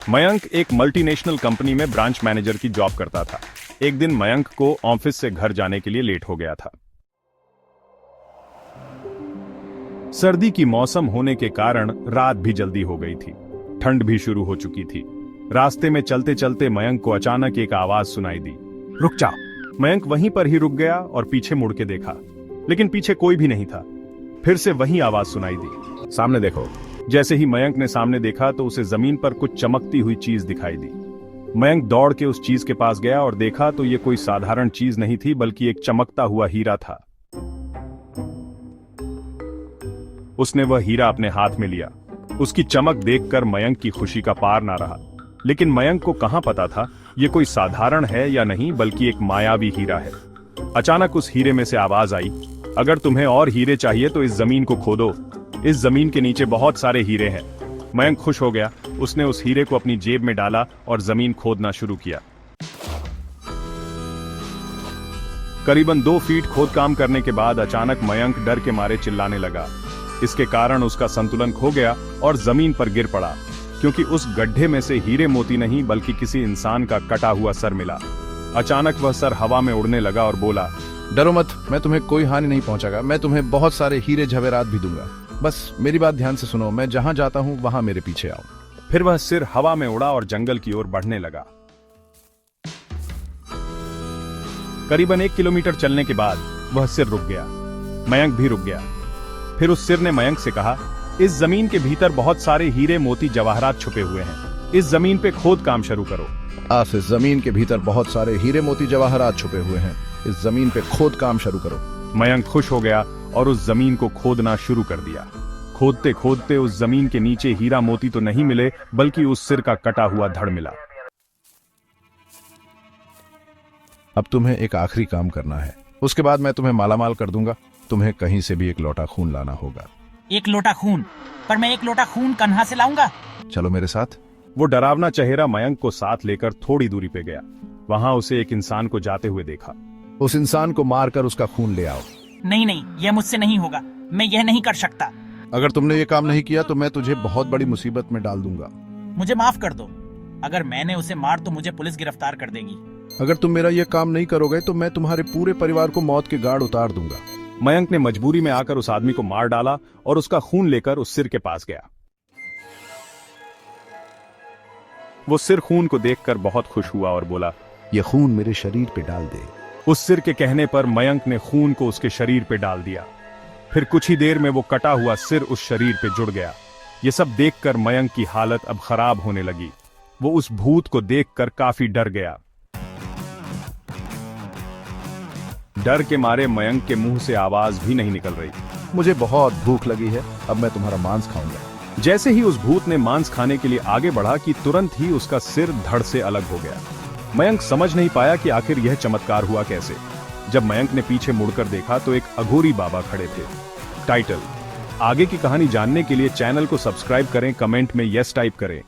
मयंक एक multinational company में branch manager की जॉब करता था। एक दिन मयंक को ऑफिस से घर जाने के लिए लेट हो गया था। सर्दी की मौसम होने के कारण रात भी जल्दी हो गई थी। ठंड भी शुरू हो चुकी थी। रास्ते में चलते चलते मयंक को अचानक एक आवाज सुनाई दी, रुक जाओ। मयंक वहीं पर ही रुक गया और पीछे मुड़ के देखा, लेकिन पीछे कोई भी नहीं था। फिर से वही आवाज सुनाई दी, सामने देखो। जैसे ही मयंक ने सामने देखा तो उसे जमीन पर कुछ चमकती हुई चीज दिखाई दी। मयंक दौड़ के उस चीज के पास गया और देखा तो ये कोई साधारण चीज नहीं थी, बल्कि एक चमकता हुआ हीरा था। उसने वह हीरा अपने हाथ में लिया। उसकी चमक देखकर मयंक की खुशी का पार ना रहा। लेकिन मयंक को कहां पता था ये कोई साधारण है या नहीं, बल्कि एक मायावी हीरा है। अचानक उस हीरे में से आवाज आई, अगर तुम्हें और हीरे चाहिए तो इस जमीन को खोदो। इस जमीन के नीचे बहुत सारे हीरे हैं। मयंक खुश हो गया। उसने उस हीरे को अपनी जेब में डाला और जमीन खोदना शुरू किया। करीबन 2 फीट खोद काम करने के बाद अचानक मयंक डर के मारे चिल्लाने लगा। इसके कारण उसका संतुलन खो गया और जमीन पर गिर पड़ा, क्योंकि उस गड्ढे में से हीरे मोती नहीं बल्कि किसी इंसान का कटा हुआ सर मिला। अचानक वह सर हवा में उड़ने लगा और बोला, डरो मत, मैं तुम्हें कोई हानि नहीं पहुंचाऊंगा। मैं तुम्हें बहुत सारे हीरे जवेरात भी दूंगा। बस मेरी बात ध्यान से सुनो, मैं जहां जाता हूं वहां मेरे पीछे आओ। फिर वह सिर हवा में उड़ा और जंगल की ओर बढ़ने लगा। करीबन 1 किलोमीटर चलने के बाद वह सिर रुक गया। मयंक भी रुक गया। फिर उस सिर ने मयंक से कहा, इस जमीन के भीतर बहुत सारे हीरे मोती जवाहरात छुपे हुए हैं। इस जमीन पे खोद काम शुरू करो। आज इस जमीन के भीतर बहुत सारे हीरे मोती जवाहरात छुपे हुए हैं। इस जमीन पे खोद काम शुरू करो। मयंक खुश हो गया और उस जमीन को खोदना शुरू कर दिया। खोदते खोदते उस जमीन के नीचे हीरा मोती तो नहीं मिले, बल्कि उस सिर का कटा हुआ धड़ मिला। अब तुम्हें एक आखिरी काम करना है, उसके बाद मैं तुम्हें मालामाल कर दूंगा। तुम्हें कहीं से भी 1 लोटा खून लाना होगा। 1 लोटा खून? पर मैं 1 लोटा खून कन्हा से लाऊंगा? चलो मेरे साथ। वो डरावना चेहरा मयंक को साथ लेकर थोड़ी दूरी पे गया। वहां उसे एक इंसान को जाते हुए देखा। उस इंसान को मारकर उसका खून ले आओ। नहीं नहीं, यह मुझसे नहीं होगा। मैं यह नहीं कर सकता। अगर तुमने ये काम नहीं किया तो मैं तुझे बहुत बड़ी मुसीबत में डाल दूंगा। मुझे माफ कर दो। अगर मैंने उसे मार तो मुझे पुलिस गिरफ्तार कर देगी। अगर तुम मेरा ये काम नहीं करोगे तो मैं तुम्हारे पूरे परिवार को मौत के गाढ़ उतार दूंगा। मयंक ने मजबूरी में आकर उस आदमी को मार डाला और उसका खून लेकर उस सिर के पास गया। वो सिर खून को देखकर बहुत खुश हुआ और बोला, ये खून मेरे शरीर पे डाल दे। उस सिर के कहने पर मयंक ने खून को उसके शरीर पे डाल दिया। फिर कुछ ही देर में वो कटा हुआ सिर उस शरीर पे जुड़ गया। ये सब देखकर मयंक की हालत अब खराब होने लगी। वो उस भूत को देखकर काफी डर गया। डर के मारे मयंक के मुंह से आवाज भी नहीं निकल रही। मुझे बहुत भूख लगी है, अब मैं तुम्हारा मांस खाऊंगा। जैसे ही उस भूत ने मांस खाने के लिए आगे बढ़ा कि तुरंत ही उसका सिर धड़ से अलग हो गया। मयंक समझ नहीं पाया कि आखिर यह चमत्कार हुआ कैसे। जब मयंक ने पीछे मुड़कर देखा तो एक अघोरी बाबा खड़े थे। टाइटल। आगे की कहानी जानने के लिए चैनल को सब्सक्राइब करें, कमेंट में यस टाइप करें।